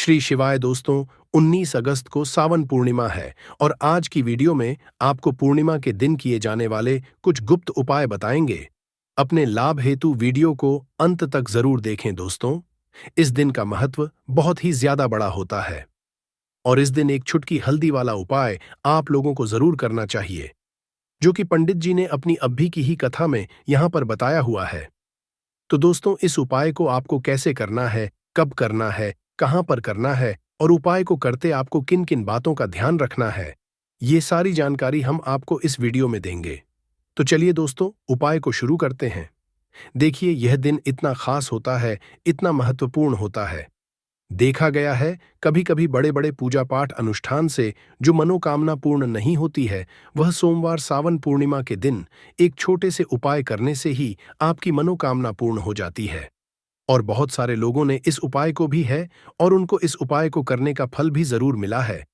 श्री शिवाय दोस्तों। 19 अगस्त को सावन पूर्णिमा है और आज की वीडियो में आपको पूर्णिमा के दिन किए जाने वाले कुछ गुप्त उपाय बताएंगे। अपने लाभ हेतु वीडियो को अंत तक जरूर देखें दोस्तों। इस दिन का महत्व बहुत ही ज्यादा बड़ा होता है और इस दिन एक छुटकी हल्दी वाला उपाय आप लोगों को जरूर करना चाहिए, जो कि पंडित जी ने अपनी अभी की ही कथा में यहां पर बताया हुआ है। तो दोस्तों, इस उपाय को आपको कैसे करना है, कब करना है, कहां पर करना है और उपाय को करते आपको किन किन बातों का ध्यान रखना है, ये सारी जानकारी हम आपको इस वीडियो में देंगे। तो चलिए दोस्तों, उपाय को शुरू करते हैं। देखिए, यह दिन इतना खास होता है, इतना महत्वपूर्ण होता है। देखा गया है कभी कभी बड़े बड़े पूजा पाठ अनुष्ठान से जो मनोकामना पूर्ण नहीं होती है, वह सोमवार सावन पूर्णिमा के दिन एक छोटे से उपाय करने से ही आपकी मनोकामना पूर्ण हो जाती है। और बहुत सारे लोगों ने इस उपाय को भी है और उनको इस उपाय को करने का फल भी जरूर मिला है।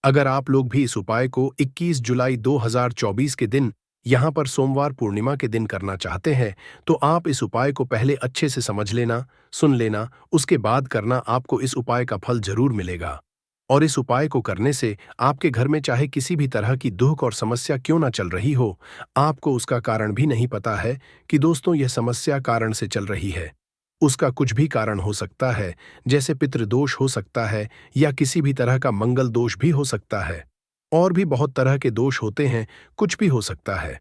अगर आप लोग भी इस उपाय को 21 जुलाई 2024 के दिन यहां पर सोमवार पूर्णिमा के दिन करना चाहते हैं, तो आप इस उपाय को पहले अच्छे से समझ लेना, सुन लेना, उसके बाद करना। आपको इस उपाय का फल जरूर मिलेगा। और इस उपाय को करने से आपके घर में चाहे किसी भी तरह की दुख और समस्या क्यों ना चल रही हो, आपको उसका कारण भी नहीं पता है कि दोस्तों यह समस्या कारण से चल रही है। उसका कुछ भी कारण हो सकता है, जैसे पितृदोष हो सकता है या किसी भी तरह का मंगल दोष भी हो सकता है। और भी बहुत तरह के दोष होते हैं, कुछ भी हो सकता है।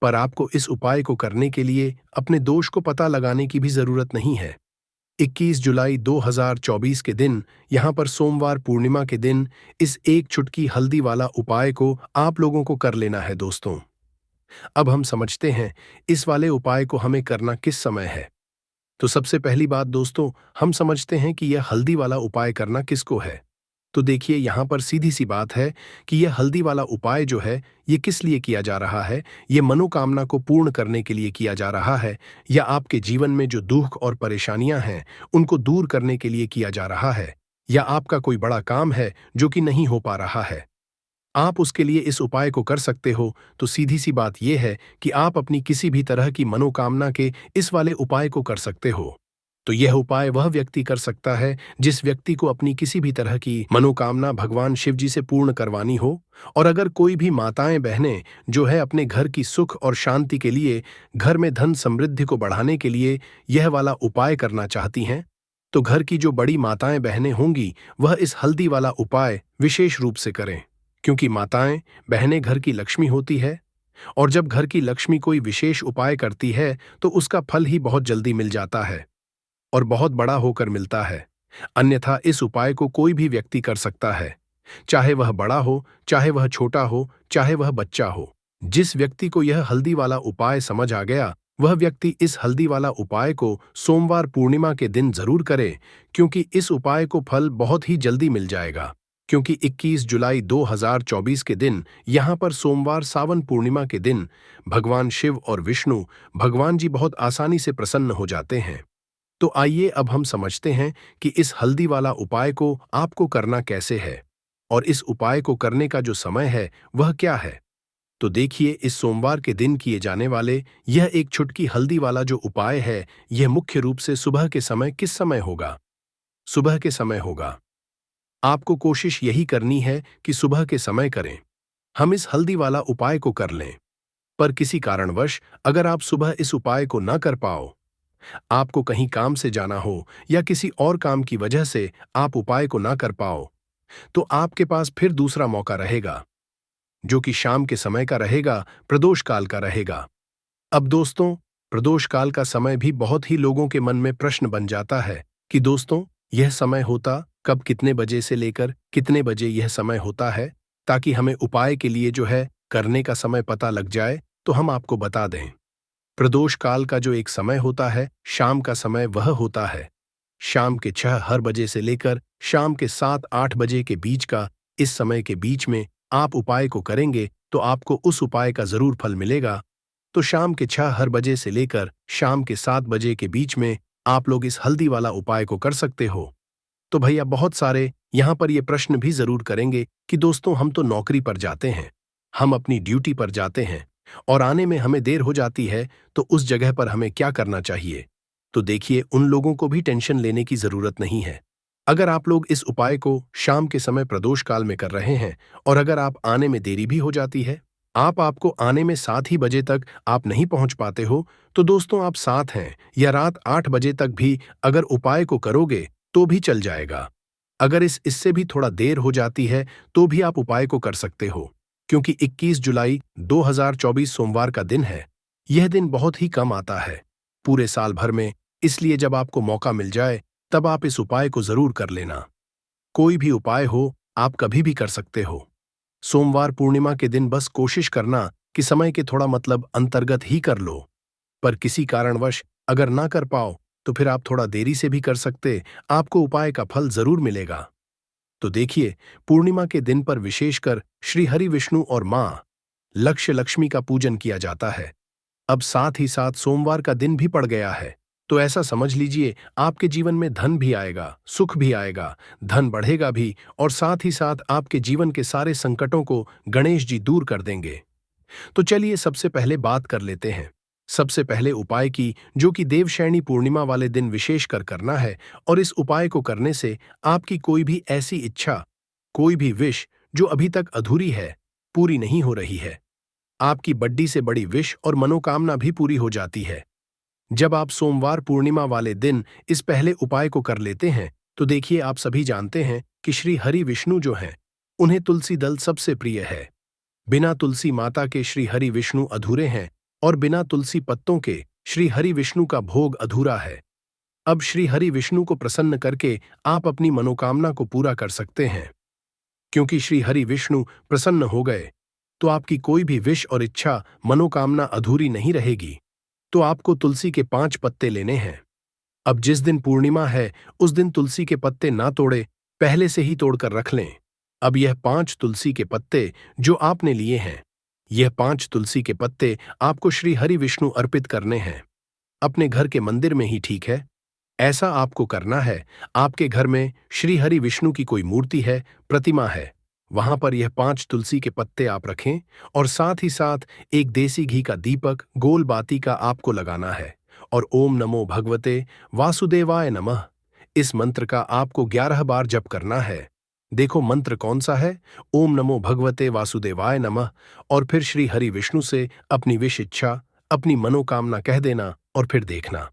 पर आपको इस उपाय को करने के लिए अपने दोष को पता लगाने की भी जरूरत नहीं है। 21 जुलाई 2024 के दिन यहां पर सोमवार पूर्णिमा के दिन इस एक चुटकी हल्दी वाला उपाय को आप लोगों को कर लेना है दोस्तों। अब हम समझते हैं इस वाले उपाय को हमें करना किस समय है। तो सबसे पहली बात दोस्तों, हम समझते हैं कि यह हल्दी वाला उपाय करना किसको है। तो देखिए, यहां पर सीधी सी बात है कि यह हल्दी वाला उपाय जो है, ये किस लिए किया जा रहा है। ये मनोकामना को पूर्ण करने के लिए किया जा रहा है, या आपके जीवन में जो दुख और परेशानियां हैं उनको दूर करने के लिए किया जा रहा है, या आपका कोई बड़ा काम है जो कि नहीं हो पा रहा है, आप उसके लिए इस उपाय को कर सकते हो। तो सीधी सी बात यह है कि आप अपनी किसी भी तरह की मनोकामना के इस वाले उपाय को कर सकते हो। तो यह उपाय वह व्यक्ति कर सकता है जिस व्यक्ति को अपनी किसी भी तरह की मनोकामना भगवान शिव जी से पूर्ण करवानी हो। और अगर कोई भी माताएं बहनें जो है अपने घर की सुख और शांति के लिए, घर में धन समृद्धि को बढ़ाने के लिए यह वाला उपाय करना चाहती हैं, तो घर की जो बड़ी माताएं बहनें होंगी वह इस हल्दी वाला उपाय विशेष रूप से करें। क्योंकि माताएं बहनें घर की लक्ष्मी होती है, और जब घर की लक्ष्मी कोई विशेष उपाय करती है तो उसका फल ही बहुत जल्दी मिल जाता है और बहुत बड़ा होकर मिलता है। अन्यथा इस उपाय को कोई भी व्यक्ति कर सकता है, चाहे वह बड़ा हो, चाहे वह छोटा हो, चाहे वह बच्चा हो। जिस व्यक्ति को यह हल्दी वाला उपाय समझ आ गया, वह व्यक्ति इस हल्दी वाला उपाय को सोमवार पूर्णिमा के दिन जरूर करे, क्योंकि इस उपाय को फल बहुत ही जल्दी मिल जाएगा। क्योंकि 21 जुलाई 2024 के दिन यहां पर सोमवार सावन पूर्णिमा के दिन भगवान शिव और विष्णु भगवान जी बहुत आसानी से प्रसन्न हो जाते हैं। तो आइए अब हम समझते हैं कि इस हल्दी वाला उपाय को आपको करना कैसे है और इस उपाय को करने का जो समय है वह क्या है। तो देखिए, इस सोमवार के दिन किए जाने वाले यह एक छुटकी हल्दी वाला जो उपाय है, यह मुख्य रूप से सुबह के समय किस समय होगा। सुबह के समय होगा। आपको कोशिश यही करनी है कि सुबह के समय करें। हम इस हल्दी वाला उपाय को कर लें। पर किसी कारणवश अगर आप सुबह इस उपाय को ना कर पाओ, आपको कहीं काम से जाना हो या किसी और काम की वजह से आप उपाय को ना कर पाओ, तो आपके पास फिर दूसरा मौका रहेगा, जो कि शाम के समय का रहेगा, प्रदोष काल का रहेगा। अब दोस्तों, प्रदोष काल का समय भी बहुत ही लोगों के मन में प्रश्न बन जाता है कि दोस्तों यह समय होता कब, कितने बजे से लेकर कितने बजे यह समय होता है, ताकि हमें उपाय के लिए जो है करने का समय पता लग जाए। तो हम आपको बता दें, प्रदोष काल का जो एक समय होता है, शाम का समय, वह होता है शाम के 6 हर बजे से लेकर शाम के 7-8 बजे के बीच का। इस समय के बीच में आप उपाय को करेंगे तो आपको उस उपाय का जरूर फल मिलेगा। तो शाम के 6 हर बजे से लेकर शाम के 7 बजे के बीच में आप लोग इस हल्दी वाला उपाय को कर सकते हो। तो भैया, बहुत सारे यहां पर ये प्रश्न भी जरूर करेंगे कि दोस्तों हम तो नौकरी पर जाते हैं, हम अपनी ड्यूटी पर जाते हैं और आने में हमें देर हो जाती है, तो उस जगह पर हमें क्या करना चाहिए। तो देखिए, उन लोगों को भी टेंशन लेने की जरूरत नहीं है। अगर आप लोग इस उपाय को शाम के समय प्रदोष काल में कर रहे हैं और अगर आप आने में देरी भी हो जाती है, आपको आने में 7 ही बजे तक आप नहीं पहुंच पाते हो, तो दोस्तों आप 7 हैं या रात 8 बजे तक भी अगर उपाय को करोगे तो भी चल जाएगा। अगर इससे भी थोड़ा देर हो जाती है तो भी आप उपाय को कर सकते हो, क्योंकि 21 जुलाई 2024 सोमवार का दिन है। यह दिन बहुत ही कम आता है पूरे साल भर में, इसलिए जब आपको मौका मिल जाए तब आप इस उपाय को जरूर कर लेना। कोई भी उपाय हो, आप कभी भी कर सकते हो। सोमवार पूर्णिमा के दिन बस कोशिश करना कि समय के थोड़ा अंतर्गत ही कर लो। पर किसी कारणवश अगर ना कर पाओ तो फिर आप थोड़ा देरी से भी कर सकते, आपको उपाय का फल जरूर मिलेगा। तो देखिए, पूर्णिमा के दिन पर विशेषकर श्री हरि विष्णु और मां लक्ष्य लक्ष्मी का पूजन किया जाता है। अब साथ ही साथ सोमवार का दिन भी पड़ गया है, तो ऐसा समझ लीजिए आपके जीवन में धन भी आएगा, सुख भी आएगा, धन बढ़ेगा भी और साथ ही साथ आपके जीवन के सारे संकटों को गणेश जी दूर कर देंगे। तो चलिए सबसे पहले बात कर लेते हैं सबसे पहले उपाय की, जो कि देवशयनी पूर्णिमा वाले दिन विशेष कर करना है। और इस उपाय को करने से आपकी कोई भी ऐसी इच्छा, कोई भी विश जो अभी तक अधूरी है, पूरी नहीं हो रही है, आपकी बड़ी से बड़ी विश और मनोकामना भी पूरी हो जाती है। जब आप सोमवार पूर्णिमा वाले दिन इस पहले उपाय को कर लेते हैं तो देखिए, आप सभी जानते हैं कि श्री हरि विष्णु जो हैं, उन्हें तुलसी दल सबसे प्रिय है। बिना तुलसी माता के श्री हरि विष्णु अधूरे हैं और बिना तुलसी पत्तों के श्री हरि विष्णु का भोग अधूरा है। अब श्री हरि विष्णु को प्रसन्न करके आप अपनी मनोकामना को पूरा कर सकते हैं, क्योंकि श्री हरि विष्णु प्रसन्न हो गए तो आपकी कोई भी विश और इच्छा, मनोकामना अधूरी नहीं रहेगी। तो आपको तुलसी के 5 पत्ते लेने हैं। अब जिस दिन पूर्णिमा है उस दिन तुलसी के पत्ते ना तोड़े, पहले से ही तोड़कर रख लें। अब यह 5 तुलसी के पत्ते जो आपने लिए हैं, यह 5 तुलसी के पत्ते आपको श्री हरि विष्णु अर्पित करने हैं। अपने घर के मंदिर में ही ठीक है, ऐसा आपको करना है। आपके घर में श्री हरि विष्णु की कोई मूर्ति है, प्रतिमा है, वहां पर यह 5 तुलसी के पत्ते आप रखें और साथ ही साथ एक देसी घी का दीपक गोल बाती का आपको लगाना है और ओम नमो भगवते वासुदेवाय नमः इस मंत्र का आपको 11 बार जप करना है। देखो मंत्र कौन सा है, ओम नमो भगवते वासुदेवाय नमः, और फिर श्री हरि विष्णु से अपनी विश इच्छा, अपनी मनोकामना कह देना और फिर देखना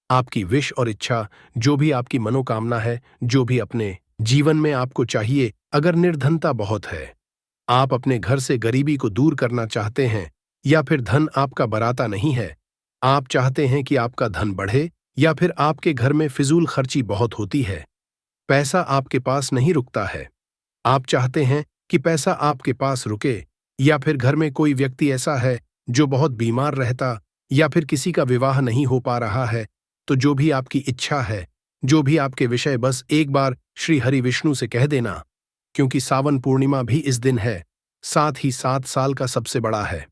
आपकी विश और इच्छा, जो भी आपकी मनोकामना है, जो भी अपने जीवन में आपको चाहिए। अगर निर्धनता बहुत है, आप अपने घर से गरीबी को दूर करना चाहते हैं, या फिर धन आपका बराता नहीं है, आप चाहते हैं कि आपका धन बढ़े, या फिर आपके घर में फिजूल खर्ची बहुत होती है, पैसा आपके पास नहीं रुकता है, आप चाहते हैं कि पैसा आपके पास रुके, या फिर घर में कोई व्यक्ति ऐसा है जो बहुत बीमार रहता, या फिर किसी का विवाह नहीं हो पा रहा है, तो जो भी आपकी इच्छा है, जो भी आपके विषय, बस एक बार श्री हरि विष्णु से कह देना। क्योंकि सावन पूर्णिमा भी इस दिन है, साथ ही 7 साल का सबसे बड़ा है।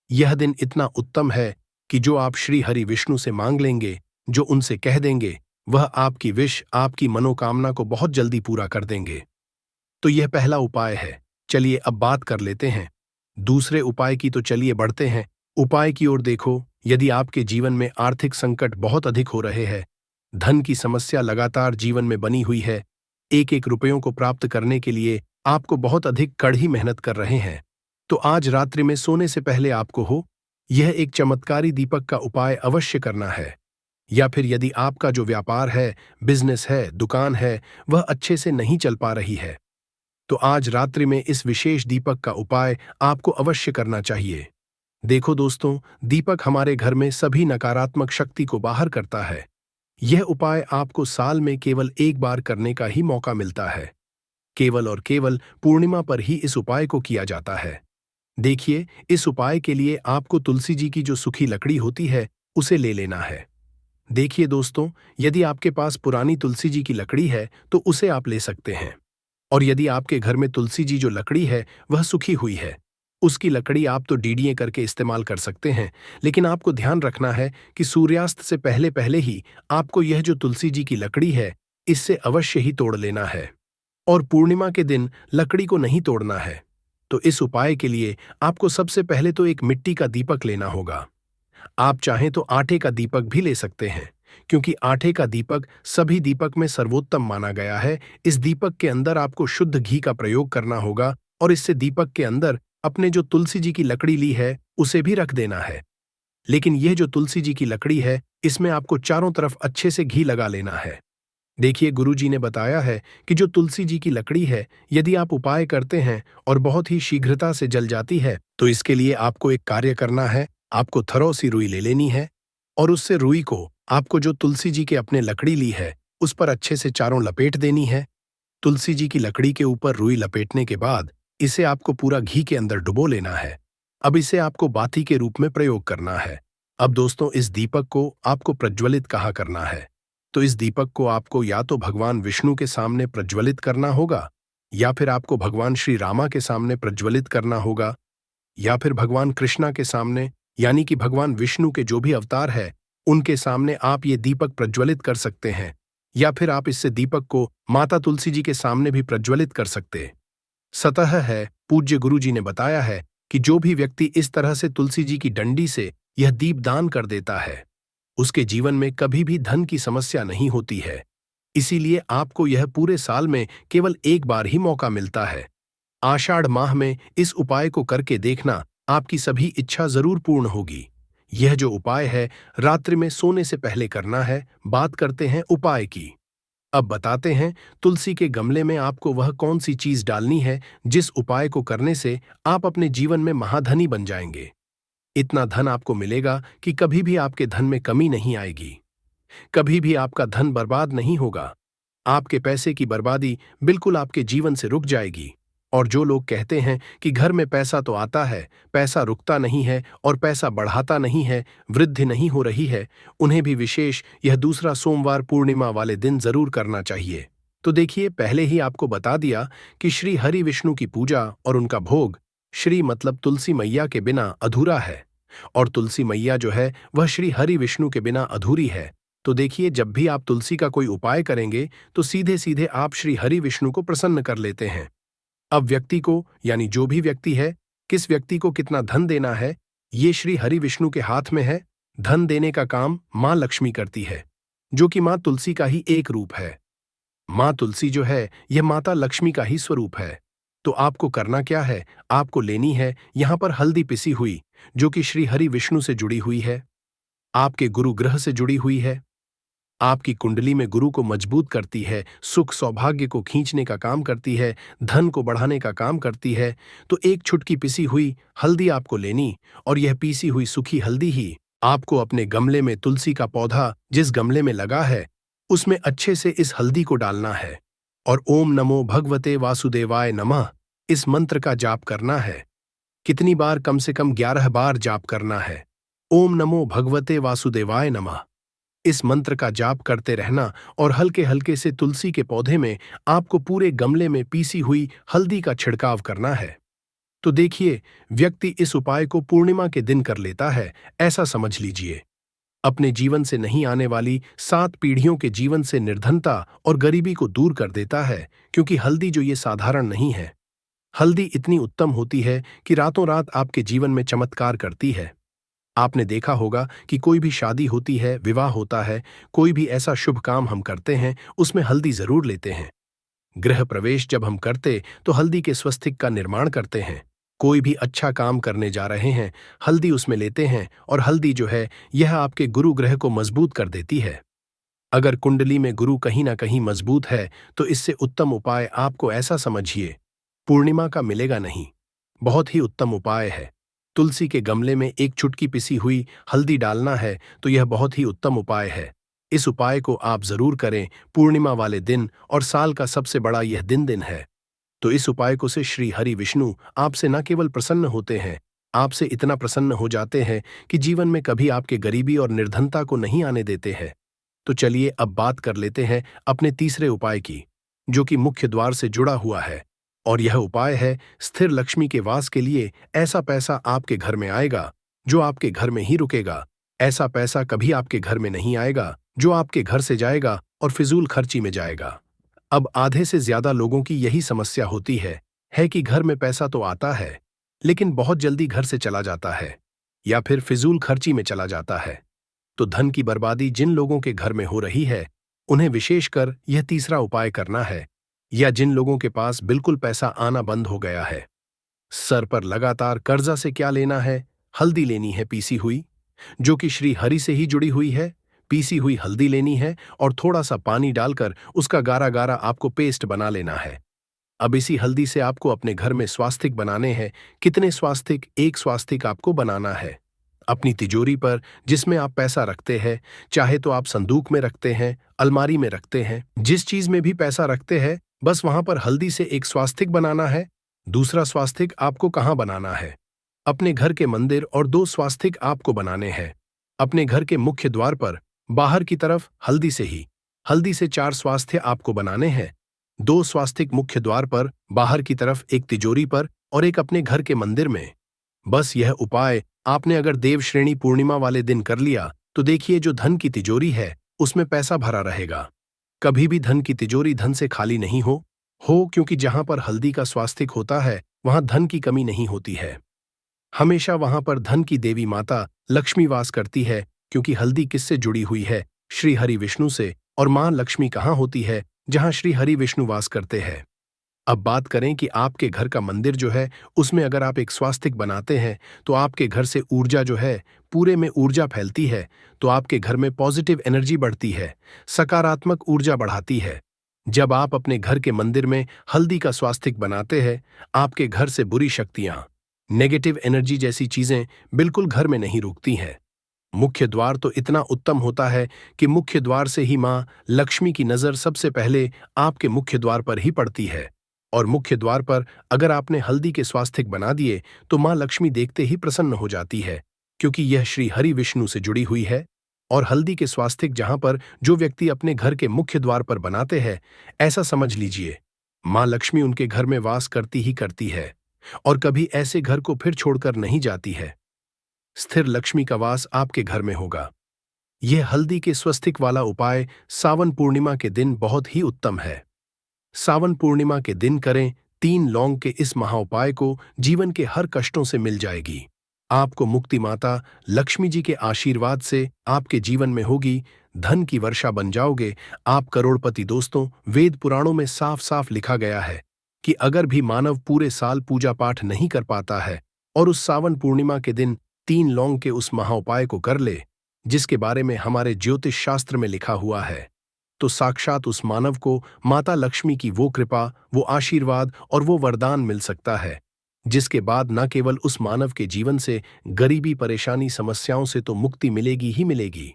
यह दिन इतना उत्तम है कि जो आप श्री हरि विष्णु से मांग लेंगे, जो उनसे कह देंगे, वह आपकी विश, आपकी मनोकामना को बहुत जल्दी पूरा कर देंगे। तो यह पहला उपाय है। चलिए अब बात कर लेते हैं दूसरे उपाय की। तो चलिए बढ़ते हैं उपाय की ओर। देखो, यदि आपके जीवन में आर्थिक संकट बहुत अधिक हो रहे हैं, धन की समस्या लगातार जीवन में बनी हुई है, एक एक रुपयों को प्राप्त करने के लिए आपको बहुत अधिक कड़ी मेहनत कर रहे हैं, तो आज रात्रि में सोने से पहले आपको यह एक चमत्कारी दीपक का उपाय अवश्य करना है। या फिर यदि आपका जो व्यापार है, बिजनेस है, दुकान है, वह अच्छे से नहीं चल पा रही है, तो आज रात्रि में इस विशेष दीपक का उपाय आपको अवश्य करना चाहिए। देखो दोस्तों, दीपक हमारे घर में सभी नकारात्मक शक्ति को बाहर करता है। यह उपाय आपको साल में केवल एक बार करने का ही मौका मिलता है। केवल और केवल पूर्णिमा पर ही इस उपाय को किया जाता है। देखिए, इस उपाय के लिए आपको तुलसी जी की जो सूखी लकड़ी होती है, उसे ले लेना है। देखिए दोस्तों, यदि आपके पास पुरानी तुलसी जी की लकड़ी है तो उसे आप ले सकते हैं, और यदि आपके घर में तुलसी जी जो लकड़ी है वह सूखी हुई है, उसकी लकड़ी आप तो डीडीए करके इस्तेमाल कर सकते हैं, लेकिन आपको ध्यान रखना है कि सूर्यास्त से पहले पहले ही आपको यह जो तुलसी जी की लकड़ी है, इससे अवश्य ही तोड़ लेना है, और पूर्णिमा के दिन लकड़ी को नहीं तोड़ना है। तो इस उपाय के लिए आपको सबसे पहले तो एक मिट्टी का दीपक लेना होगा। आप चाहें तो आटे का दीपक भी ले सकते हैं, क्योंकि आटे का दीपक सभी दीपक में सर्वोत्तम माना गया है। इस दीपक के अंदर आपको शुद्ध घी का प्रयोग करना होगा और इससे दीपक के अंदर अपने जो तुलसी जी की लकड़ी ली है उसे भी रख देना है। लेकिन यह जो तुलसी जी की लकड़ी है, इसमें आपको चारों तरफ अच्छे से घी लगा लेना है। देखिए, गुरु जी ने बताया है कि जो तुलसी जी की लकड़ी है, यदि आप उपाय करते हैं और बहुत ही शीघ्रता से जल जाती है, तो इसके लिए आपको एक कार्य करना है। आपको थरो सी रुई ले लेनी है और उससे रुई को आपको जो तुलसी जी के अपने लकड़ी ली है उस पर अच्छे से चारों लपेट देनी है। तुलसी जी की लकड़ी के ऊपर रुई लपेटने के बाद इसे आपको पूरा घी के अंदर डुबो लेना है। अब इसे आपको बाती के रूप में प्रयोग करना है। अब दोस्तों, इस दीपक को आपको प्रज्वलित कहाँ करना है? तो इस दीपक को आपको या तो भगवान विष्णु के सामने प्रज्वलित करना होगा, या फिर आपको भगवान श्री रामा के सामने प्रज्वलित करना होगा, या फिर भगवान कृष्णा के सामने, यानी कि भगवान विष्णु के जो भी अवतार है उनके सामने आप ये दीपक प्रज्वलित कर सकते हैं। या फिर आप इससे दीपक को माता तुलसी जी के सामने भी प्रज्वलित कर सकते सतह है। पूज्य गुरु जी ने बताया है कि जो भी व्यक्ति इस तरह से तुलसी जी की डंडी से यह दीप दान कर देता है, उसके जीवन में कभी भी धन की समस्या नहीं होती है। इसीलिए आपको यह पूरे साल में केवल एक बार ही मौका मिलता है। आषाढ़ माह में इस उपाय को करके देखना, आपकी सभी इच्छा जरूर पूर्ण होगी। यह जो उपाय है रात्रि में सोने से पहले करना है। बात करते हैं उपाय की। अब बताते हैं तुलसी के गमले में आपको वह कौन सी चीज डालनी है जिस उपाय को करने से आप अपने जीवन में महाधनी बन जाएंगे। इतना धन आपको मिलेगा कि कभी भी आपके धन में कमी नहीं आएगी, कभी भी आपका धन बर्बाद नहीं होगा। आपके पैसे की बर्बादी बिल्कुल आपके जीवन से रुक जाएगी। और जो लोग कहते हैं कि घर में पैसा तो आता है, पैसा रुकता नहीं है और पैसा बढ़ाता नहीं है, वृद्धि नहीं हो रही है, उन्हें भी विशेष यह दूसरा सोमवार पूर्णिमा वाले दिन जरूर करना चाहिए। तो देखिए, पहले ही आपको बता दिया कि श्री हरि विष्णु की पूजा और उनका भोग श्री मतलब तुलसी मैया के बिना अधूरा है, और तुलसी मैया जो है वह श्री हरि विष्णु के बिना अधूरी है। तो देखिए, जब भी आप तुलसी का कोई उपाय करेंगे तो सीधे सीधे आप श्री हरि विष्णु को प्रसन्न कर लेते हैं। अब व्यक्ति को, यानी जो भी व्यक्ति है, किस व्यक्ति को कितना धन देना है, ये श्री हरि विष्णु के हाथ में है। धन देने का काम मां लक्ष्मी करती है, जो कि मां तुलसी का ही एक रूप है। मां तुलसी जो है यह माता लक्ष्मी का ही स्वरूप है। तो आपको करना क्या है? आपको लेनी है यहां पर हल्दी पिसी हुई, जो कि श्री हरि विष्णु से जुड़ी हुई है, आपके गुरु ग्रह से जुड़ी हुई है, आपकी कुंडली में गुरु को मजबूत करती है, सुख सौभाग्य को खींचने का काम करती है, धन को बढ़ाने का काम करती है। तो एक छुटकी पिसी हुई हल्दी आपको लेनी, और यह पीसी हुई सूखी हल्दी ही आपको अपने गमले में, तुलसी का पौधा जिस गमले में लगा है उसमें अच्छे से इस हल्दी को डालना है और ओम नमो भगवते वासुदेवाय नमः इस मंत्र का जाप करना है। कितनी बार? कम से कम 11 बार जाप करना है। ओम नमो भगवते वासुदेवाय नमः इस मंत्र का जाप करते रहना, और हल्के हल्के से तुलसी के पौधे में आपको पूरे गमले में पीसी हुई हल्दी का छिड़काव करना है। तो देखिए, व्यक्ति इस उपाय को पूर्णिमा के दिन कर लेता है, ऐसा समझ लीजिए। अपने जीवन से नहीं आने वाली 7 पीढ़ियों के जीवन से निर्धनता और गरीबी को दूर कर देता है, क्योंकि हल्दी जो ये साधारण नहीं है, हल्दी इतनी उत्तम होती है कि रातों रात आपके जीवन में चमत्कार करती है। आपने देखा होगा कि कोई भी शादी होती है, विवाह होता है, कोई भी ऐसा शुभ काम हम करते हैं, उसमें हल्दी जरूर लेते हैं। गृह प्रवेश जब हम करते तो हल्दी के स्वस्तिक का निर्माण करते हैं। कोई भी अच्छा काम करने जा रहे हैं, हल्दी उसमें लेते हैं, और हल्दी जो है यह आपके गुरु ग्रह को मजबूत कर देती है। अगर कुंडली में गुरु कहीं ना कहीं मजबूत है तो इससे उत्तम उपाय आपको ऐसा समझिए पूर्णिमा का मिलेगा नहीं। बहुत ही उत्तम उपाय है। तुलसी के गमले में एक चुटकी पिसी हुई हल्दी डालना है, तो यह बहुत ही उत्तम उपाय है। इस उपाय को आप जरूर करें पूर्णिमा वाले दिन, और साल का सबसे बड़ा यह दिन है। तो इस उपाय को से श्री हरि विष्णु आपसे न केवल प्रसन्न होते हैं, आपसे इतना प्रसन्न हो जाते हैं कि जीवन में कभी आपके गरीबी और निर्धनता को नहीं आने देते हैं। तो चलिए अब बात कर लेते हैं अपने तीसरे उपाय की, जो कि मुख्य द्वार से जुड़ा हुआ है। और यह उपाय है स्थिर लक्ष्मी के वास के लिए। ऐसा पैसा आपके घर में आएगा जो आपके घर में ही रुकेगा। ऐसा पैसा कभी आपके घर में नहीं आएगा जो आपके घर से जाएगा और फिजूल खर्ची में जाएगा। अब आधे से ज्यादा लोगों की यही समस्या होती है कि घर में पैसा तो आता है, लेकिन बहुत जल्दी घर से चला जाता है, या फिर फिजूल खर्ची में चला जाता है। तो धन की बर्बादी जिन लोगों के घर में हो रही है, उन्हें विशेषकर यह तीसरा उपाय करना है, या जिन लोगों के पास बिल्कुल पैसा आना बंद हो गया है। सर पर लगातार कर्जा से क्या लेना है, हल्दी लेनी है पीसी हुई, जो कि श्री हरि से ही जुड़ी हुई है। पीसी हुई हल्दी लेनी है और थोड़ा सा पानी डालकर उसका गारा गारा आपको पेस्ट बना लेना है। अब इसी हल्दी से आपको अपने घर में स्वास्तिक बनाने हैं। कितने स्वास्तिक? एक स्वास्तिक आपको बनाना है अपनी तिजोरी पर, जिसमें आप पैसा रखते हैं। चाहे तो आप संदूक में रखते हैं, अलमारी में रखते हैं, जिस चीज में भी पैसा रखते हैं, बस वहां पर हल्दी से एक स्वास्तिक बनाना है। दूसरा स्वास्तिक आपको कहाँ बनाना है? अपने घर के मंदिर, और दो स्वास्तिक आपको बनाने हैं अपने घर के मुख्य द्वार पर, बाहर की तरफ, हल्दी से ही। हल्दी से 4 स्वास्थ्य आपको बनाने हैं। 2 स्वास्तिक मुख्य द्वार पर, बाहर की तरफ, एक तिजोरी पर और एक अपने घर के मंदिर में। बस यह उपाय आपने अगर देव श्रेणी पूर्णिमा वाले दिन कर लिया तो देखिए, जो धन की तिजोरी है उसमें पैसा भरा रहेगा। कभी भी धन की तिजोरी धन से खाली नहीं हो, क्योंकि जहां पर हल्दी का स्वास्तिक होता है वहां धन की कमी नहीं होती है। हमेशा वहां पर धन की देवी माता लक्ष्मी वास करती है, क्योंकि हल्दी किससे जुड़ी हुई है? श्री हरि विष्णु से। और मां लक्ष्मी कहाँ होती है? जहां श्री हरि विष्णु वास करते हैं। अब बात करें कि आपके घर का मंदिर जो है, उसमें अगर आप एक स्वास्तिक बनाते हैं तो आपके घर से ऊर्जा जो है, पूरे में ऊर्जा फैलती है। तो आपके घर में पॉजिटिव एनर्जी बढ़ती है, सकारात्मक ऊर्जा बढ़ाती है। जब आप अपने घर के मंदिर में हल्दी का स्वास्तिक बनाते हैं, आपके घर से बुरी शक्तियां, नेगेटिव एनर्जी जैसी चीजें बिल्कुल घर में नहीं रुकती हैं। मुख्य द्वार तो इतना उत्तम होता है कि मुख्य द्वार से ही मां लक्ष्मी की नजर सबसे पहले आपके मुख्य द्वार पर ही पड़ती है। और मुख्य द्वार पर अगर आपने हल्दी के स्वास्तिक बना दिए तो मां लक्ष्मी देखते ही प्रसन्न हो जाती है, क्योंकि यह श्री हरि विष्णु से जुड़ी हुई है। और हल्दी के स्वास्तिक जहां पर जो व्यक्ति अपने घर के मुख्य द्वार पर बनाते हैं, ऐसा समझ लीजिए मां लक्ष्मी उनके घर में वास करती ही करती है, और कभी ऐसे घर को फिर छोड़कर नहीं जाती है। स्थिर लक्ष्मी का वास आपके घर में होगा। यह हल्दी के स्वस्तिक वाला उपाय सावन पूर्णिमा के दिन बहुत ही उत्तम है। सावन पूर्णिमा के दिन करें। 3 लौंग के इस महाउपाय को जीवन के हर कष्टों से मिल जाएगी। आपको मुक्ति माता लक्ष्मी जी के आशीर्वाद से आपके जीवन में होगी, धन की वर्षा बन जाओगे, आप करोड़पति। दोस्तों, वेद पुराणों में साफ साफ लिखा गया है कि अगर भी मानव पूरे साल पूजा पाठ नहीं कर पाता है और उस सावन पूर्णिमा के दिन 3 लौंग के उस महाउपाय को कर ले, जिसके बारे में हमारे ज्योतिष शास्त्र में लिखा हुआ है, तो साक्षात उस मानव को माता लक्ष्मी की वो कृपा, वो आशीर्वाद और वो वरदान मिल सकता है, जिसके बाद न केवल उस मानव के जीवन से गरीबी, परेशानी, समस्याओं से तो मुक्ति मिलेगी ही मिलेगी,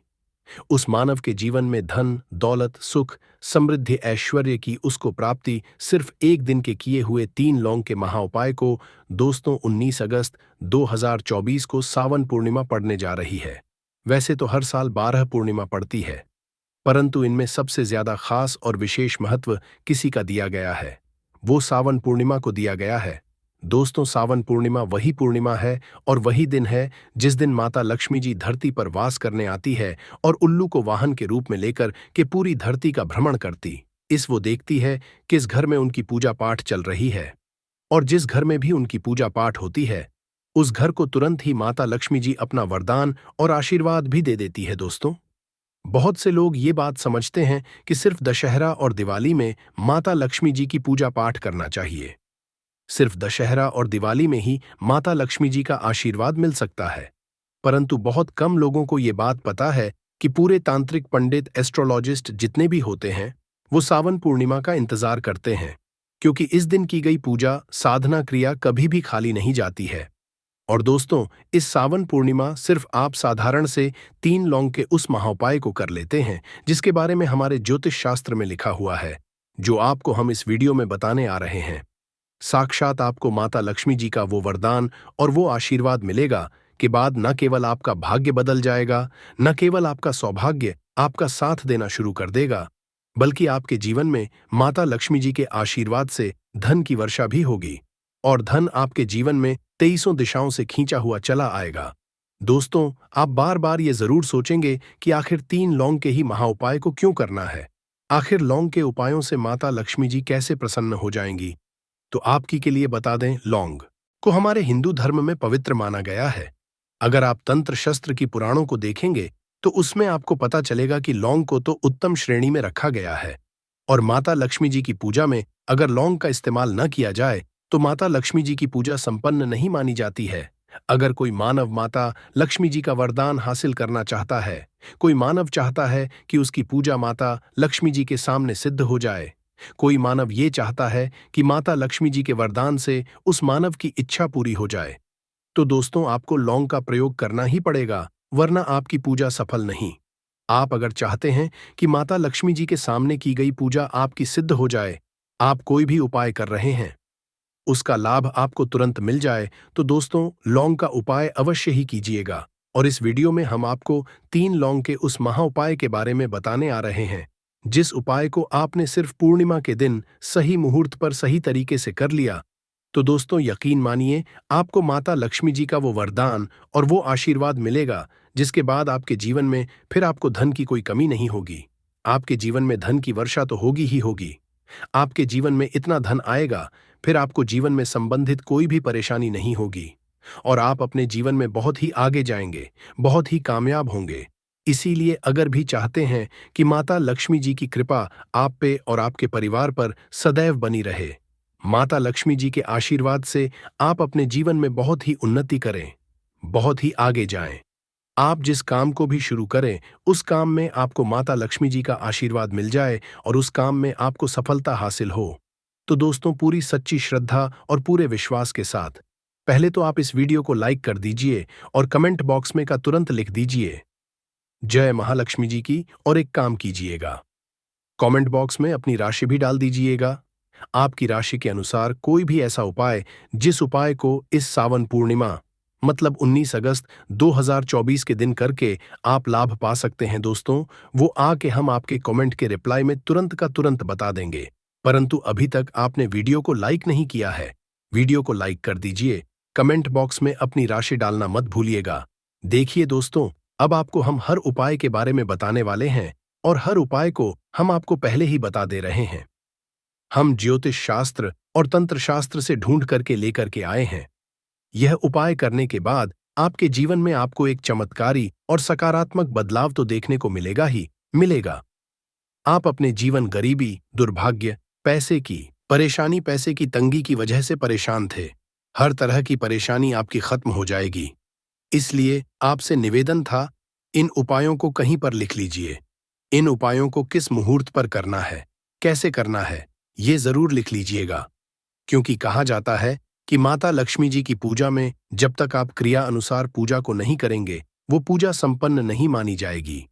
उस मानव के जीवन में धन, दौलत, सुख, समृद्धि, ऐश्वर्य की उसको प्राप्ति सिर्फ एक दिन के किए हुए 3 लौंग के महाउपाय को। दोस्तों, 19 अगस्त 2024 को सावन पूर्णिमा पड़ने जा रही है। वैसे तो हर साल 12 पूर्णिमा पड़ती है, परंतु इनमें सबसे ज्यादा खास और विशेष महत्व किसी का दिया गया है, वो सावन पूर्णिमा को दिया गया है। दोस्तों, सावन पूर्णिमा वही पूर्णिमा है और वही दिन है जिस दिन माता लक्ष्मी जी धरती पर वास करने आती है और उल्लू को वाहन के रूप में लेकर के पूरी धरती का भ्रमण करती। वो देखती है किस घर में उनकी पूजा पाठ चल रही है, और जिस घर में भी उनकी पूजा पाठ होती है, उस घर को तुरंत ही माता लक्ष्मी जी अपना वरदान और आशीर्वाद भी दे देती है। दोस्तों, बहुत से लोग ये बात समझते हैं कि सिर्फ दशहरा और दिवाली में माता लक्ष्मी जी की पूजा पाठ करना चाहिए। सिर्फ दशहरा और दिवाली में ही माता लक्ष्मी जी का आशीर्वाद मिल सकता है, परंतु बहुत कम लोगों को ये बात पता है कि पूरे तांत्रिक पंडित, एस्ट्रोलॉजिस्ट जितने भी होते हैं, वो सावन पूर्णिमा का इंतजार करते हैं, क्योंकि इस दिन की गई पूजा, साधना, क्रिया कभी भी खाली नहीं जाती है। और दोस्तों, इस सावन पूर्णिमा सिर्फ आप साधारण से 3 लौंग के उस महाउपाय को कर लेते हैं, जिसके बारे में हमारे ज्योतिष शास्त्र में लिखा हुआ है, जो आपको हम इस वीडियो में बताने आ रहे हैं। साक्षात आपको माता लक्ष्मी जी का वो वरदान और वो आशीर्वाद मिलेगा कि बाद न केवल आपका भाग्य बदल जाएगा, न केवल आपका सौभाग्य आपका साथ देना शुरू कर देगा, बल्कि आपके जीवन में माता लक्ष्मी जी के आशीर्वाद से धन की वर्षा भी होगी, और धन आपके जीवन में 23 दिशाओं से खींचा हुआ चला आएगा। दोस्तों, आप बार बार ये जरूर सोचेंगे कि आखिर 3 लौंग के ही महाउपाय को क्यों करना है, आखिर लौंग के उपायों से माता लक्ष्मी जी कैसे प्रसन्न हो जाएंगी। तो आपकी के लिए बता दें, लौंग को हमारे हिंदू धर्म में पवित्र माना गया है। अगर आप तंत्र शस्त्र की पुराणों को देखेंगे तो उसमें आपको पता चलेगा कि लौंग को तो उत्तम श्रेणी में रखा गया है। और माता लक्ष्मी जी की पूजा में अगर लौंग का इस्तेमाल न किया जाए तो माता लक्ष्मी जी की पूजा संपन्न नहीं मानी जाती है। अगर कोई मानव माता लक्ष्मी जी का वरदान हासिल करना चाहता है, कोई मानव चाहता है कि उसकी पूजा माता लक्ष्मी जी के सामने सिद्ध हो जाए, कोई मानव ये चाहता है कि माता लक्ष्मी जी के वरदान से उस मानव की इच्छा पूरी हो जाए, तो दोस्तों आपको लौंग का प्रयोग करना ही पड़ेगा, वरना आपकी पूजा सफल नहीं। आप अगर चाहते हैं कि माता लक्ष्मी जी के सामने की गई पूजा आपकी सिद्ध हो जाए, आप कोई भी उपाय कर रहे हैं, उसका लाभ आपको तुरंत मिल जाए, तो दोस्तों लौंग का उपाय अवश्य ही कीजिएगा। और इस वीडियो में हम आपको 3 लौंग के उस महा उपाय के बारे में बताने आ रहे हैं, जिस उपाय को आपने सिर्फ पूर्णिमा के दिन सही मुहूर्त पर सही तरीके से कर लिया, तो दोस्तों यकीन मानिए आपको माता लक्ष्मी जी का वो वरदान और वो आशीर्वाद मिलेगा, जिसके बाद आपके जीवन में फिर आपको धन की कोई कमी नहीं होगी। आपके जीवन में धन की वर्षा तो होगी ही होगी। आपके जीवन में इतना धन आएगा, फिर आपको जीवन में संबंधित कोई भी परेशानी नहीं होगी और आप अपने जीवन में बहुत ही आगे जाएंगे, बहुत ही कामयाब होंगे। इसीलिए अगर भी चाहते हैं कि माता लक्ष्मी जी की कृपा आप पे और आपके परिवार पर सदैव बनी रहे, माता लक्ष्मी जी के आशीर्वाद से आप अपने जीवन में बहुत ही उन्नति करें, बहुत ही आगे जाएं। आप जिस काम को भी शुरू करें, उस काम में आपको माता लक्ष्मी जी का आशीर्वाद मिल जाए और उस काम में आपको सफलता हासिल हो। तो दोस्तों पूरी सच्ची श्रद्धा और पूरे विश्वास के साथ पहले तो आप इस वीडियो को लाइक कर दीजिए और कमेंट बॉक्स में का तुरंत लिख दीजिए जय महालक्ष्मी जी की, और एक काम कीजिएगा, कमेंट बॉक्स में अपनी राशि भी डाल दीजिएगा। आपकी राशि के अनुसार कोई भी ऐसा उपाय जिस उपाय को इस सावन पूर्णिमा मतलब 19 अगस्त 2024 के दिन करके आप लाभ पा सकते हैं दोस्तों, वो आके हम आपके कमेंट के रिप्लाई में तुरंत का तुरंत बता देंगे। परंतु अभी तक आपने वीडियो को लाइक नहीं किया है, वीडियो को लाइक कर दीजिए, कमेंट बॉक्स में अपनी राशि डालना मत भूलिएगा। देखिए दोस्तों, अब आपको हम हर उपाय के बारे में बताने वाले हैं और हर उपाय को हम आपको पहले ही बता दे रहे हैं। हम ज्योतिष शास्त्र और तंत्र शास्त्र से ढूंढ करके लेकर के आए हैं। यह उपाय करने के बाद आपके जीवन में आपको एक चमत्कारी और सकारात्मक बदलाव तो देखने को मिलेगा ही मिलेगा। आप अपने जीवन गरीबी, दुर्भाग्य, पैसे की परेशानी, पैसे की तंगी की वजह से परेशान थे, हर तरह की परेशानी आपकी खत्म हो जाएगी। इसलिए आपसे निवेदन था, इन उपायों को कहीं पर लिख लीजिए। इन उपायों को किस मुहूर्त पर करना है, कैसे करना है, ये जरूर लिख लीजिएगा, क्योंकि कहा जाता है कि माता लक्ष्मी जी की पूजा में जब तक आप क्रिया अनुसार पूजा को नहीं करेंगे, वो पूजा संपन्न नहीं मानी जाएगी।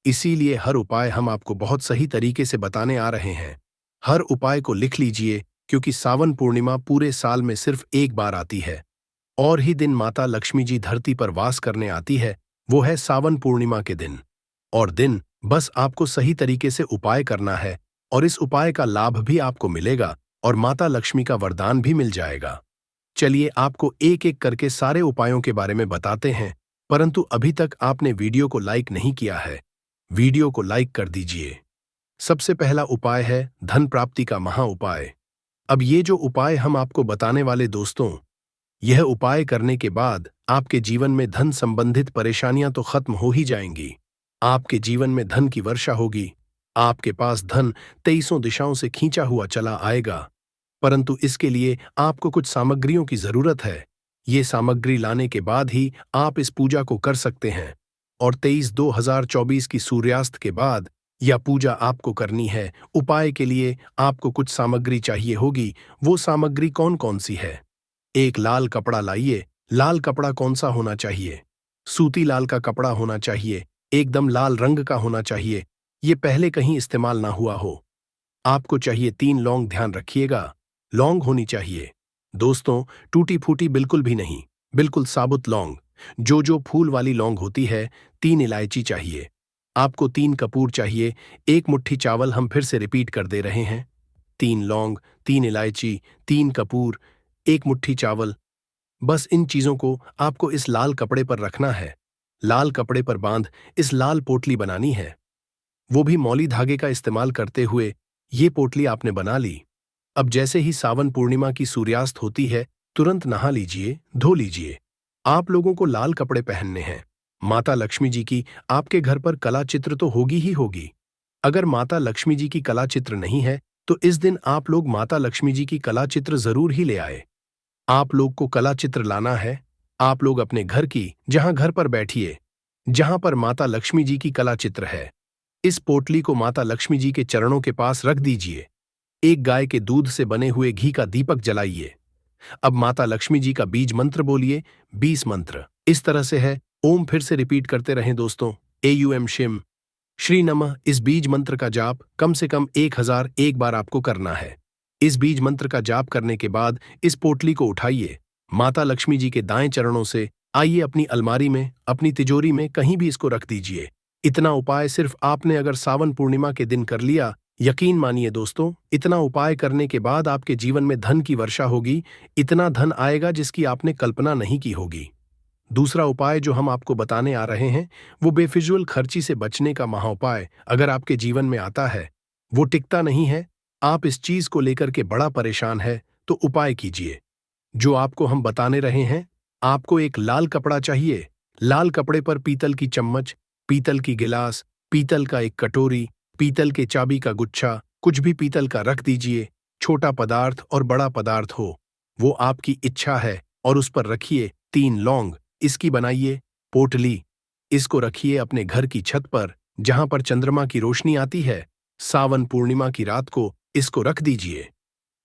इसीलिए हर उपाय हम आपको बहुत सही तरीके से बताने आ रहे हैं। हर उपाय को लिख लीजिए, क्योंकि सावन पूर्णिमा पूरे साल में सिर्फ एक बार आती है और ही दिन माता लक्ष्मी जी धरती पर वास करने आती है, वो है सावन पूर्णिमा के दिन। और दिन बस आपको सही तरीके से उपाय करना है और इस उपाय का लाभ भी आपको मिलेगा और माता लक्ष्मी का वरदान भी मिल जाएगा। चलिए आपको एक एक करके सारे उपायों के बारे में बताते हैं, परंतु अभी तक आपने वीडियो को लाइक नहीं किया है, वीडियो को लाइक कर दीजिए। सबसे पहला उपाय है धन प्राप्ति का महा उपाय। अब ये जो उपाय हम आपको बताने वाले दोस्तों, यह उपाय करने के बाद आपके जीवन में धन संबंधित परेशानियां तो खत्म हो ही जाएंगी। आपके जीवन में धन की वर्षा होगी, आपके पास धन 23 दिशाओं से खींचा हुआ चला आएगा। परंतु इसके लिए आपको कुछ सामग्रियों की जरूरत है। ये सामग्री लाने के बाद ही आप इस पूजा को कर सकते हैं और 23/2/2024 की सूर्यास्त के बाद यह पूजा आपको करनी है। उपाय के लिए आपको कुछ सामग्री चाहिए होगी। वो सामग्री कौन कौन सी है? एक लाल कपड़ा लाइए। लाल कपड़ा कौन सा होना चाहिए? सूती लाल का कपड़ा होना चाहिए, एकदम लाल रंग का होना चाहिए, ये पहले कहीं इस्तेमाल ना हुआ हो। आपको चाहिए 3 लौंग, ध्यान रखिएगा, लौंग होनी चाहिए दोस्तों, टूटी फूटी बिल्कुल भी नहीं, बिल्कुल साबुत लौंग, जो फूल वाली लौंग होती है। 3 इलायची चाहिए आपको, 3 कपूर चाहिए, 1 मुट्ठी चावल, हम फिर से रिपीट कर दे रहे हैं, 3 लौंग, 3 इलायची, 3 कपूर, 1 मुट्ठी चावल। बस इन चीजों को आपको इस लाल कपड़े पर रखना है। लाल कपड़े पर बांध इस लाल पोटली बनानी है, वो भी मौली धागे का इस्तेमाल करते हुए। ये पोटली आपने बना ली। अब जैसे ही सावन पूर्णिमा की सूर्यास्त होती है, तुरंत नहा लीजिए, धो लीजिए। आप लोगों को लाल कपड़े पहनने हैं, माता लक्ष्मी जी की आपके घर पर कला चित्र तो होगी ही होगी। अगर माता लक्ष्मी जी की कला चित्र नहीं है तो इस दिन आप लोग माता लक्ष्मी जी की कला चित्र जरूर ही ले आए। आप लोग को कला चित्र लाना है। आप लोग अपने घर की जहां घर पर बैठिए, जहां पर माता लक्ष्मी जी की कला चित्र है, इस पोटली को माता लक्ष्मी जी के चरणों के पास रख दीजिए। एक गाय के दूध से बने हुए घी का दीपक जलाइए। अब माता लक्ष्मी जी का बीज मंत्र बोलिए, 20 मंत्र। इस तरह से है, ओम फिर से रिपीट करते रहें दोस्तों। एयूएम शिम श्री नमः। इस बीज मंत्र का जाप कम से कम 1001 बार आपको करना है। इस बीज मंत्र का जाप करने के बाद इस पोटली को उठाइए, माता लक्ष्मी जी के दाएं चरणों से आइए अपनी अलमारी में, अपनी तिजोरी में कहीं भी इसको रख दीजिए। इतना उपाय सिर्फ आपने अगर सावन पूर्णिमा के दिन कर लिया, यकीन मानिए दोस्तों, इतना उपाय करने के बाद आपके जीवन में धन की वर्षा होगी। इतना धन आएगा जिसकी आपने कल्पना नहीं की होगी। दूसरा उपाय जो हम आपको बताने आ रहे हैं वो बेफिजूल खर्ची से बचने का महाउपाय अगर आपके जीवन में आता है, वो टिकता नहीं है, आप इस चीज को लेकर के बड़ा परेशान है, तो उपाय कीजिए जो आपको हम बताने रहे हैं। आपको एक लाल कपड़ा चाहिए। लाल कपड़े पर पीतल की चम्मच, पीतल की गिलास, पीतल का एक कटोरी, पीतल के चाबी का गुच्छा, कुछ भी पीतल का रख दीजिए। छोटा पदार्थ और बड़ा पदार्थ हो, वो आपकी इच्छा है, और उस पर रखिए 3 लौंग। इसकी बनाइए पोटली। इसको रखिए अपने घर की छत पर जहां पर चंद्रमा की रोशनी आती है। सावन पूर्णिमा की रात को इसको रख दीजिए।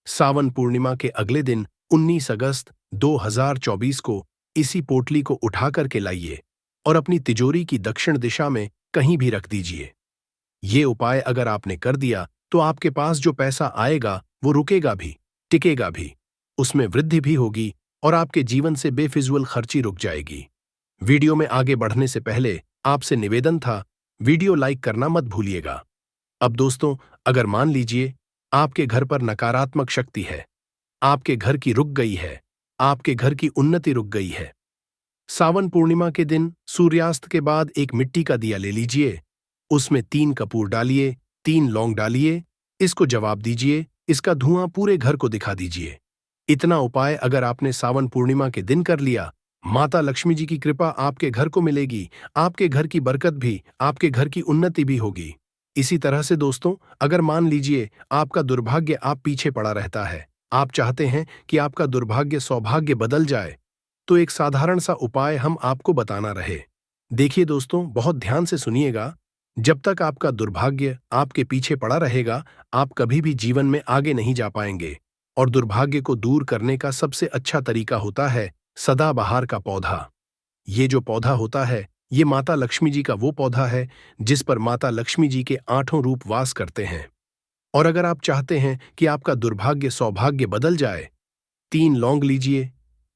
सावन पूर्णिमा के अगले दिन 19 अगस्त 2024 को इसी पोटली को उठा करके लाइए और अपनी तिजोरी की दक्षिण दिशा में कहीं भी रख दीजिए। ये उपाय अगर आपने कर दिया तो आपके पास जो पैसा आएगा वो रुकेगा भी, टिकेगा भी, उसमें वृद्धि भी होगी और आपके जीवन से बेफिजूल खर्ची रुक जाएगी। वीडियो में आगे बढ़ने से पहले आपसे निवेदन था, वीडियो लाइक करना मत भूलिएगा। अब दोस्तों, अगर मान लीजिए आपके घर पर नकारात्मक शक्ति है, आपके घर की रुक गई है, आपके घर की उन्नति रुक गई है, सावन पूर्णिमा के दिन सूर्यास्त के बाद एक मिट्टी का दिया ले लीजिए, उसमें 3 कपूर डालिए, 3 लौंग डालिए, इसको जवाब दीजिए, इसका धुआं पूरे घर को दिखा दीजिए। इतना उपाय अगर आपने सावन पूर्णिमा के दिन कर लिया, माता लक्ष्मी जी की कृपा आपके घर को मिलेगी, आपके घर की बरकत भी, आपके घर की उन्नति भी होगी। इसी तरह से दोस्तों, अगर मान लीजिए आपका दुर्भाग्य आप पीछे पड़ा रहता है, आप चाहते हैं कि आपका दुर्भाग्य सौभाग्य बदल जाए, तो एक साधारण सा उपाय हम आपको बताना रहे। देखिए दोस्तों, बहुत ध्यान से सुनिएगा। जब तक आपका दुर्भाग्य आपके पीछे पड़ा रहेगा, आप कभी भी जीवन में आगे नहीं जा पाएंगे। और दुर्भाग्य को दूर करने का सबसे अच्छा तरीका होता है सदाबहार का पौधा। ये जो पौधा होता है, ये माता लक्ष्मी जी का वो पौधा है जिस पर माता लक्ष्मी जी के 8 रूप वास करते हैं। और अगर आप चाहते हैं कि आपका दुर्भाग्य सौभाग्य बदल जाए, 3 लौंग लीजिए।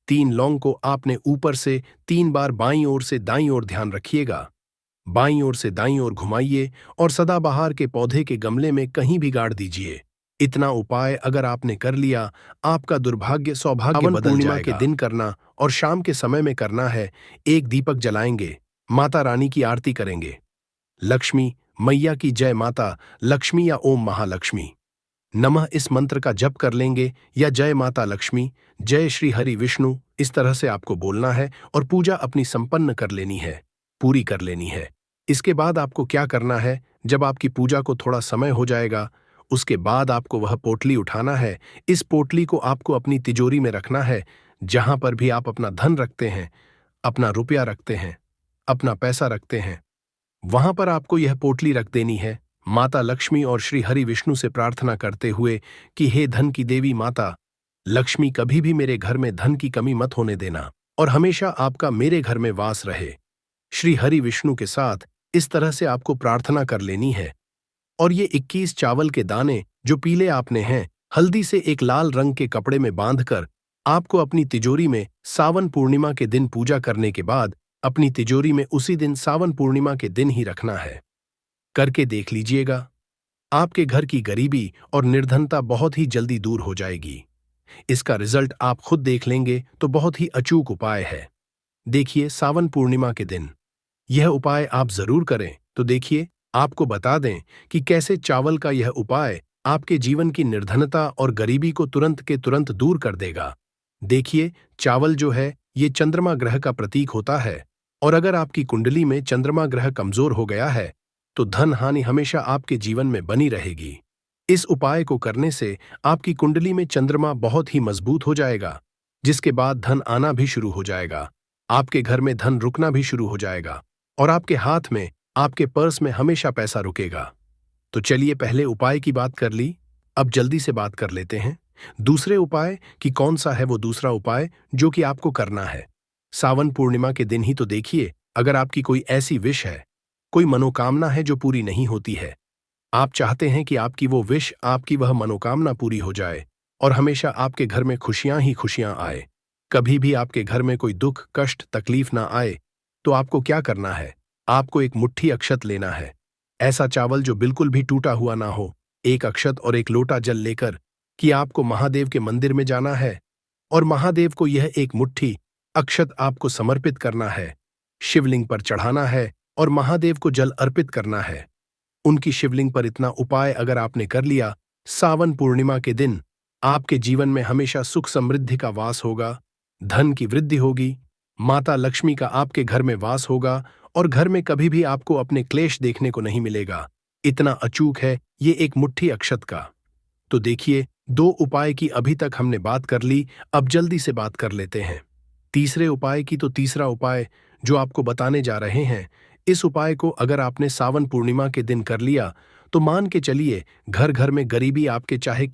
3 लौंग को आपने ऊपर से 3 बार बाईं ओर से दाईं ओर ध्यान रखिएगा, बाईं ओर से दाईं ओर घुमाइए और सदाबहार के पौधे के गमले में कहीं भी गाड़ दीजिए। इतना उपाय अगर आपने कर लिया, आपका दुर्भाग्य सौभाग्य बदल जाएगा। के दिन करना और शाम के समय में करना है। एक दीपक जलाएंगे, माता रानी की आरती करेंगे। लक्ष्मी मैया की जय, माता लक्ष्मी या ओम महालक्ष्मी नमः इस मंत्र का जप कर लेंगे, या जय माता लक्ष्मी, जय श्री हरि विष्णु, इस तरह से आपको बोलना है और पूजा अपनी संपन्न कर लेनी है, पूरी कर लेनी है। इसके बाद आपको क्या करना है, जब आपकी पूजा को थोड़ा समय हो जाएगा, उसके बाद आपको वह पोटली उठाना है। इस पोटली को आपको अपनी तिजोरी में रखना है, जहां पर भी आप अपना धन रखते हैं, अपना रुपया रखते हैं, अपना पैसा रखते हैं, वहां पर आपको यह पोटली रख देनी है, माता लक्ष्मी और श्री हरि विष्णु से प्रार्थना करते हुए कि हे धन की देवी माता लक्ष्मी, कभी भी मेरे घर में धन की कमी मत होने देना और हमेशा आपका मेरे घर में वास रहे। श्री हरि विष्णु के साथ इस तरह से आपको प्रार्थना कर लेनी है। और ये 21 चावल के दाने जो पीले आपने हैं, हल्दी से एक लाल रंग के कपड़े में बांधकर आपको अपनी तिजोरी में सावन पूर्णिमा के दिन पूजा करने के बाद अपनी तिजोरी में उसी दिन सावन पूर्णिमा के दिन ही रखना है। करके देख लीजिएगा, आपके घर की गरीबी और निर्धनता बहुत ही जल्दी दूर हो जाएगी। इसका रिजल्ट आप खुद देख लेंगे, तो बहुत ही अचूक उपाय है। देखिए, सावन पूर्णिमा के दिन यह उपाय आप जरूर करें। तो देखिए, आपको बता दें कि कैसे चावल का यह उपाय आपके जीवन की निर्धनता और गरीबी को तुरंत के तुरंत दूर कर देगा। देखिए, चावल जो है ये चंद्रमा ग्रह का प्रतीक होता है और अगर आपकी कुंडली में चंद्रमा ग्रह कमजोर हो गया है तो धन हानि हमेशा आपके जीवन में बनी रहेगी। इस उपाय को करने से आपकी कुंडली में चंद्रमा बहुत ही मजबूत हो जाएगा, जिसके बाद धन आना भी शुरू हो जाएगा। आपके घर में धन रुकना भी शुरू हो जाएगा और आपके हाथ में, आपके पर्स में हमेशा पैसा रुकेगा। तो चलिए पहले उपाय की बात कर ली, अब जल्दी से बात कर लेते हैं दूसरे उपाय कि कौन सा है वो दूसरा उपाय जो कि आपको करना है। सावन पूर्णिमा के दिन ही तो देखिए, अगर आपकी कोई ऐसी विश है, कोई मनोकामना है जो पूरी नहीं होती है, आप चाहते हैं कि आपकी वो विश, आपकी वह मनोकामना पूरी हो जाए और हमेशा आपके घर में खुशियां ही खुशियां आए, कभी भी आपके घर में कोई दुख, कष्ट, तकलीफ ना आए, तो आपको क्या करना है? आपको एक मुट्ठी अक्षत लेना है। ऐसा चावल जो बिल्कुल भी टूटा हुआ ना हो, एक अक्षत और एक लोटा जल लेकर कि आपको महादेव के मंदिर में जाना है और महादेव को यह एक मुट्ठी अक्षत आपको समर्पित करना है, शिवलिंग पर चढ़ाना है और महादेव को जल अर्पित करना है। उनकी शिवलिंग पर इतना उपाय अगर आपने कर लिया, सावन पूर्णिमा के दिन आपके जीवन में हमेशा सुख समृद्धि का वास होगा, धन की वृद्धि होगी, माता लक्ष्मी का आपके घर में वास होगा और घर में कभी भी आपको अपने क्लेश देखने को नहीं मिलेगा। इतना अचूक है ये एक मुट्ठी अक्षत का। तो देखिए, दो उपाय की अभी तक हमने बात कर ली, अब जल्दी से बात कर लेते हैं तीसरे उपाय की। तो तीसरा उपाय जो आपको बताने जा रहे हैं, इस उपाय को अगर आपने सावन पूर्णिमा के दिन कर लिया तो मान के चलिए घर घर में गरीबी आपके चाहे